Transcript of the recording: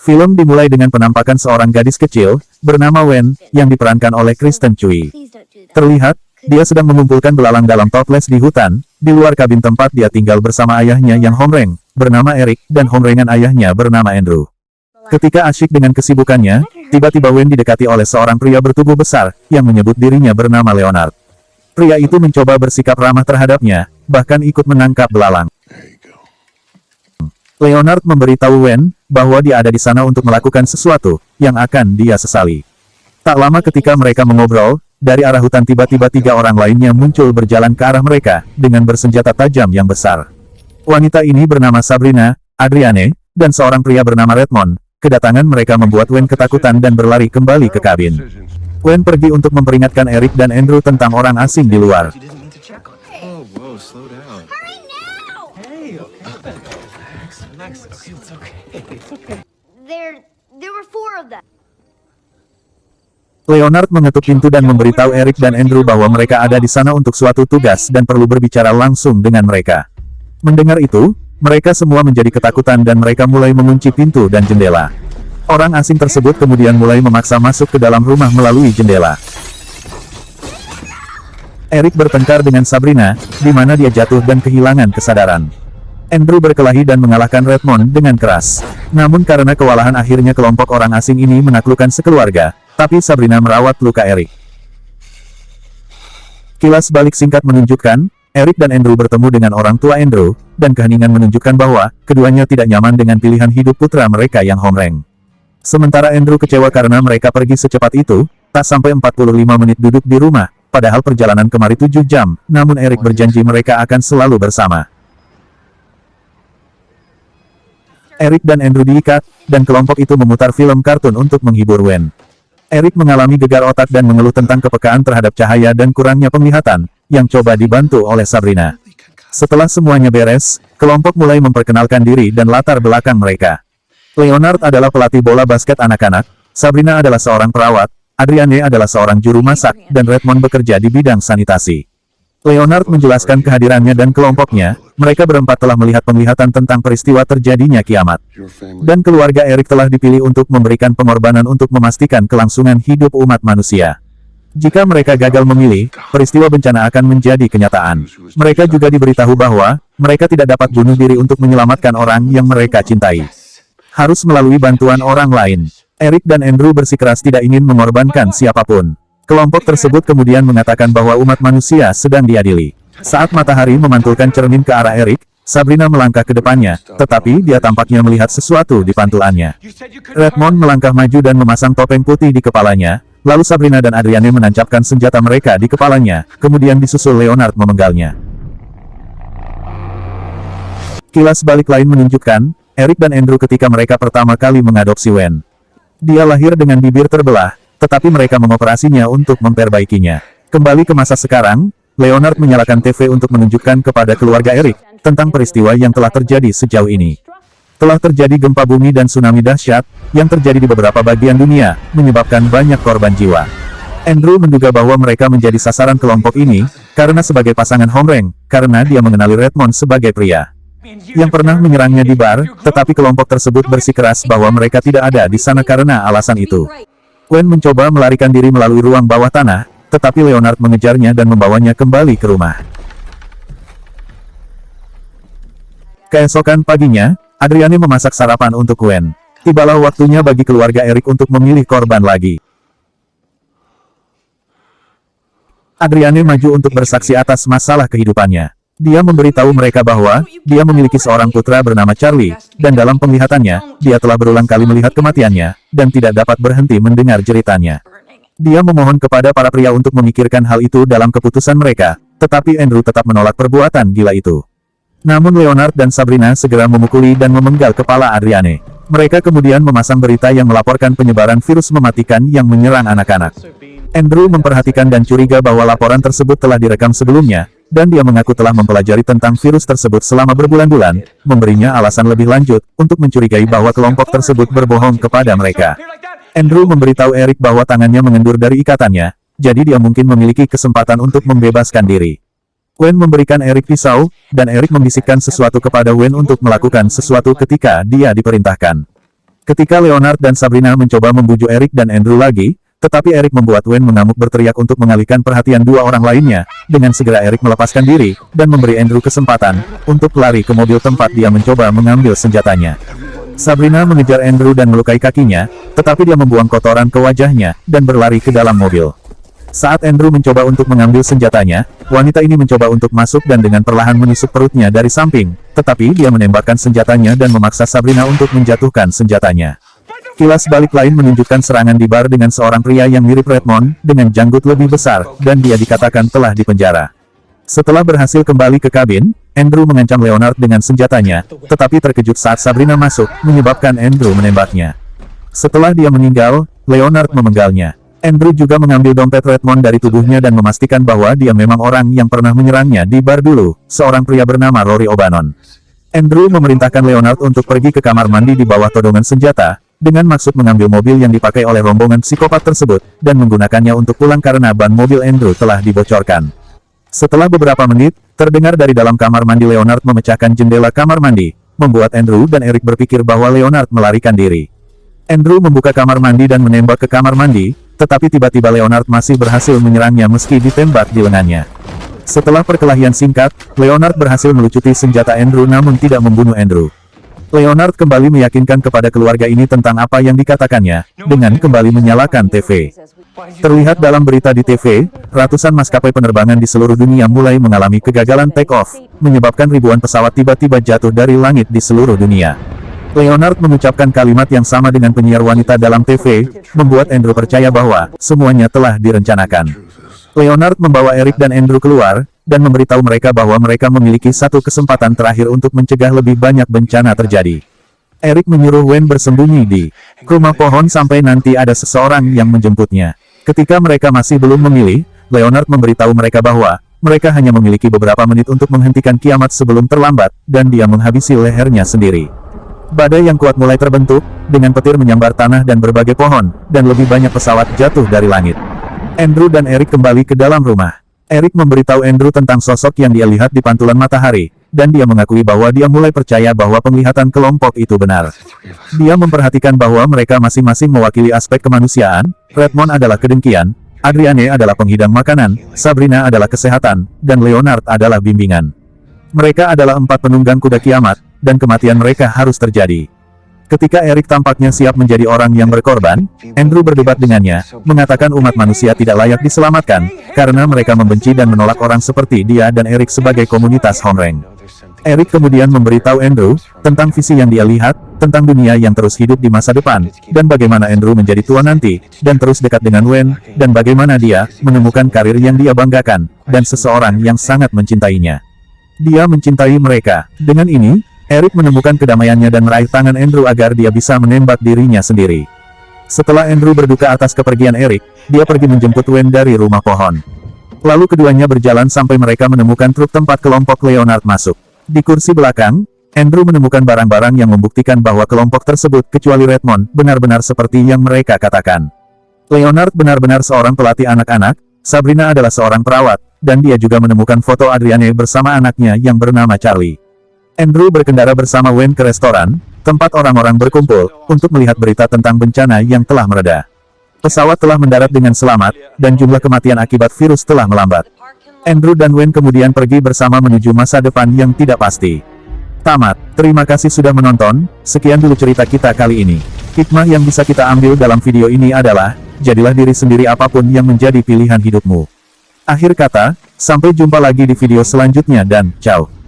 Film dimulai dengan penampakan seorang gadis kecil, bernama Wen, yang diperankan oleh Kristen Cui. Terlihat, dia sedang mengumpulkan belalang dalam toples di hutan, di luar kabin tempat dia tinggal bersama ayahnya yang homreng, bernama Eric, dan homrengan ayahnya bernama Andrew. Ketika asyik dengan kesibukannya, tiba-tiba Wen didekati oleh seorang pria bertubuh besar, yang menyebut dirinya bernama Leonard. Pria itu mencoba bersikap ramah terhadapnya, bahkan ikut menangkap belalang. Leonard memberitahu Wen, bahwa dia ada di sana untuk melakukan sesuatu, yang akan dia sesali. Tak lama ketika mereka mengobrol, dari arah hutan tiba-tiba 3 orang lainnya muncul berjalan ke arah mereka, dengan bersenjata tajam yang besar. Wanita ini bernama Sabrina, Adriane, dan seorang pria bernama Redmond. Kedatangan mereka membuat Wen ketakutan dan berlari kembali ke kabin. Wen pergi untuk memperingatkan Eric dan Andrew tentang orang asing di luar. Leonard mengetuk pintu dan memberitahu Eric dan Andrew bahwa mereka ada di sana untuk suatu tugas dan perlu berbicara langsung dengan mereka. Mendengar itu, mereka semua menjadi ketakutan dan mereka mulai mengunci pintu dan jendela. Orang asing tersebut kemudian mulai memaksa masuk ke dalam rumah melalui jendela. Eric bertengkar dengan Sabrina, di mana dia jatuh dan kehilangan kesadaran. Andrew berkelahi dan mengalahkan Redmond dengan keras. Namun karena kewalahan akhirnya kelompok orang asing ini menaklukkan sekeluarga, tapi Sabrina merawat luka Eric. Kilas balik singkat menunjukkan, Eric dan Andrew bertemu dengan orang tua Andrew, dan keheningan menunjukkan bahwa, keduanya tidak nyaman dengan pilihan hidup putra mereka yang homreng. Sementara Andrew kecewa karena mereka pergi secepat itu, tak sampai 45 menit duduk di rumah, padahal perjalanan kemari 7 jam, namun Eric berjanji mereka akan selalu bersama. Eric dan Andrew diikat, dan kelompok itu memutar film kartun untuk menghibur Wen. Eric mengalami gegar otak dan mengeluh tentang kepekaan terhadap cahaya dan kurangnya penglihatan, yang coba dibantu oleh Sabrina. Setelah semuanya beres, kelompok mulai memperkenalkan diri dan latar belakang mereka. Leonard adalah pelatih bola basket anak-anak, Sabrina adalah seorang perawat, Adriane adalah seorang juru masak, dan Redmond bekerja di bidang sanitasi. Leonard menjelaskan kehadirannya dan kelompoknya, mereka berempat telah melihat penglihatan tentang peristiwa terjadinya kiamat. Dan keluarga Eric telah dipilih untuk memberikan pengorbanan untuk memastikan kelangsungan hidup umat manusia. Jika mereka gagal memilih, peristiwa bencana akan menjadi kenyataan. Mereka juga diberitahu bahwa, mereka tidak dapat bunuh diri untuk menyelamatkan orang yang mereka cintai. Harus melalui bantuan orang lain. Eric dan Andrew bersikeras tidak ingin mengorbankan siapapun. Kelompok tersebut kemudian mengatakan bahwa umat manusia sedang diadili. Saat matahari memantulkan cermin ke arah Eric, Sabrina melangkah ke depannya, tetapi dia tampaknya melihat sesuatu di pantulannya. Redmond melangkah maju dan memasang topeng putih di kepalanya, lalu Sabrina dan Adriane menancapkan senjata mereka di kepalanya, kemudian disusul Leonard memenggalnya. Kilas balik lain menunjukkan, Eric dan Andrew ketika mereka pertama kali mengadopsi Wen. Dia lahir dengan bibir terbelah, tetapi mereka mengoperasinya untuk memperbaikinya. Kembali ke masa sekarang, Leonard menyalakan TV untuk menunjukkan kepada keluarga Eric, tentang peristiwa yang telah terjadi sejauh ini. Telah terjadi gempa bumi dan tsunami dahsyat, yang terjadi di beberapa bagian dunia, menyebabkan banyak korban jiwa. Andrew menduga bahwa mereka menjadi sasaran kelompok ini, karena sebagai pasangan homreng, karena dia mengenali Redmond sebagai pria yang pernah menyerangnya di bar, tetapi kelompok tersebut bersikeras bahwa mereka tidak ada di sana karena alasan itu. Wen mencoba melarikan diri melalui ruang bawah tanah, tetapi Leonard mengejarnya dan membawanya kembali ke rumah. Keesokan paginya, Adriane memasak sarapan untuk Wen. Tibalah waktunya bagi keluarga Eric untuk memilih korban lagi. Adriane maju untuk bersaksi atas masalah kehidupannya. Dia memberitahu mereka bahwa, dia memiliki seorang putra bernama Charlie, dan dalam penglihatannya, dia telah berulang kali melihat kematiannya, dan tidak dapat berhenti mendengar jeritannya. Dia memohon kepada para pria untuk memikirkan hal itu dalam keputusan mereka, tetapi Andrew tetap menolak perbuatan gila itu. Namun Leonard dan Sabrina segera memukuli dan memenggal kepala Adriane. Mereka kemudian memasang berita yang melaporkan penyebaran virus mematikan yang menyerang anak-anak. Andrew memperhatikan dan curiga bahwa laporan tersebut telah direkam sebelumnya, dan dia mengaku telah mempelajari tentang virus tersebut selama berbulan-bulan, memberinya alasan lebih lanjut, untuk mencurigai bahwa kelompok tersebut berbohong kepada mereka. Andrew memberitahu Eric bahwa tangannya mengendur dari ikatannya, jadi dia mungkin memiliki kesempatan untuk membebaskan diri. Wen memberikan Eric pisau, dan Eric membisikkan sesuatu kepada Wen untuk melakukan sesuatu ketika dia diperintahkan. Ketika Leonard dan Sabrina mencoba membujuk Eric dan Andrew lagi, tetapi Eric membuat Wen mengamuk berteriak untuk mengalihkan perhatian dua orang lainnya. Dengan segera Eric melepaskan diri, dan memberi Andrew kesempatan untuk lari ke mobil tempat dia mencoba mengambil senjatanya. Sabrina mengejar Andrew dan melukai kakinya, tetapi dia membuang kotoran ke wajahnya, dan berlari ke dalam mobil. Saat Andrew mencoba untuk mengambil senjatanya, wanita ini mencoba untuk masuk dan dengan perlahan menusuk perutnya dari samping, tetapi dia menembakkan senjatanya dan memaksa Sabrina untuk menjatuhkan senjatanya. Kilas balik lain menunjukkan serangan di bar dengan seorang pria yang mirip Redmond, dengan janggut lebih besar, dan dia dikatakan telah dipenjara. Setelah berhasil kembali ke kabin, Andrew mengancam Leonard dengan senjatanya, tetapi terkejut saat Sabrina masuk, menyebabkan Andrew menembaknya. Setelah dia meninggal, Leonard memenggalnya. Andrew juga mengambil dompet Redmond dari tubuhnya dan memastikan bahwa dia memang orang yang pernah menyerangnya di bar dulu, seorang pria bernama Rory O'Bannon. Andrew memerintahkan Leonard untuk pergi ke kamar mandi di bawah todongan senjata, dengan maksud mengambil mobil yang dipakai oleh rombongan psikopat tersebut, dan menggunakannya untuk pulang karena ban mobil Andrew telah dibocorkan. Setelah beberapa menit, terdengar dari dalam kamar mandi Leonard memecahkan jendela kamar mandi, membuat Andrew dan Eric berpikir bahwa Leonard melarikan diri. Andrew membuka kamar mandi dan menembak ke kamar mandi, tetapi tiba-tiba Leonard masih berhasil menyerangnya meski ditembak di lengannya. Setelah perkelahian singkat, Leonard berhasil melucuti senjata Andrew namun tidak membunuh Andrew. Leonard kembali meyakinkan kepada keluarga ini tentang apa yang dikatakannya, dengan kembali menyalakan TV. Terlihat dalam berita di TV, ratusan maskapai penerbangan di seluruh dunia mulai mengalami kegagalan take-off, menyebabkan ribuan pesawat tiba-tiba jatuh dari langit di seluruh dunia. Leonard mengucapkan kalimat yang sama dengan penyiar wanita dalam TV, membuat Andrew percaya bahwa semuanya telah direncanakan. Leonard membawa Eric dan Andrew keluar, dan memberitahu mereka bahwa mereka memiliki satu kesempatan terakhir untuk mencegah lebih banyak bencana terjadi. Eric menyuruh Wen bersembunyi di rumah pohon sampai nanti ada seseorang yang menjemputnya. Ketika mereka masih belum memilih, Leonard memberitahu mereka bahwa mereka hanya memiliki beberapa menit untuk menghentikan kiamat sebelum terlambat, dan dia menghabisi lehernya sendiri. Badai yang kuat mulai terbentuk, dengan petir menyambar tanah dan berbagai pohon, dan lebih banyak pesawat jatuh dari langit. Andrew dan Eric kembali ke dalam rumah. Eric memberitahu Andrew tentang sosok yang dia lihat di pantulan matahari, dan dia mengakui bahwa dia mulai percaya bahwa penglihatan kelompok itu benar. Dia memperhatikan bahwa mereka masing-masing mewakili aspek kemanusiaan. Redmond adalah kedengkian, Adriane adalah penghidang makanan, Sabrina adalah kesehatan, dan Leonard adalah bimbingan. Mereka adalah 4 penunggang kuda kiamat, dan kematian mereka harus terjadi. Ketika Eric tampaknya siap menjadi orang yang berkorban, Andrew berdebat dengannya, mengatakan umat manusia tidak layak diselamatkan, karena mereka membenci dan menolak orang seperti dia dan Eric sebagai komunitas Hongreng. Eric kemudian memberitahu Andrew, tentang visi yang dia lihat, tentang dunia yang terus hidup di masa depan, dan bagaimana Andrew menjadi tua nanti, dan terus dekat dengan Wen, dan bagaimana dia menemukan karir yang dia banggakan, dan seseorang yang sangat mencintainya. Dia mencintai mereka. Dengan ini, Eric menemukan kedamaiannya dan meraih tangan Andrew agar dia bisa menembak dirinya sendiri. Setelah Andrew berduka atas kepergian Eric, dia pergi menjemput Wen dari rumah pohon. Lalu keduanya berjalan sampai mereka menemukan truk tempat kelompok Leonard masuk. Di kursi belakang, Andrew menemukan barang-barang yang membuktikan bahwa kelompok tersebut, kecuali Redmond, benar-benar seperti yang mereka katakan. Leonard benar-benar seorang pelatih anak-anak, Sabrina adalah seorang perawat, dan dia juga menemukan foto Adriane bersama anaknya yang bernama Charlie. Andrew berkendara bersama Wen ke restoran, tempat orang-orang berkumpul, untuk melihat berita tentang bencana yang telah mereda. Pesawat telah mendarat dengan selamat, dan jumlah kematian akibat virus telah melambat. Andrew dan Wen kemudian pergi bersama menuju masa depan yang tidak pasti. Tamat. Terima kasih sudah menonton, sekian dulu cerita kita kali ini. Hikmah yang bisa kita ambil dalam video ini adalah, jadilah diri sendiri apapun yang menjadi pilihan hidupmu. Akhir kata, sampai jumpa lagi di video selanjutnya dan, ciao.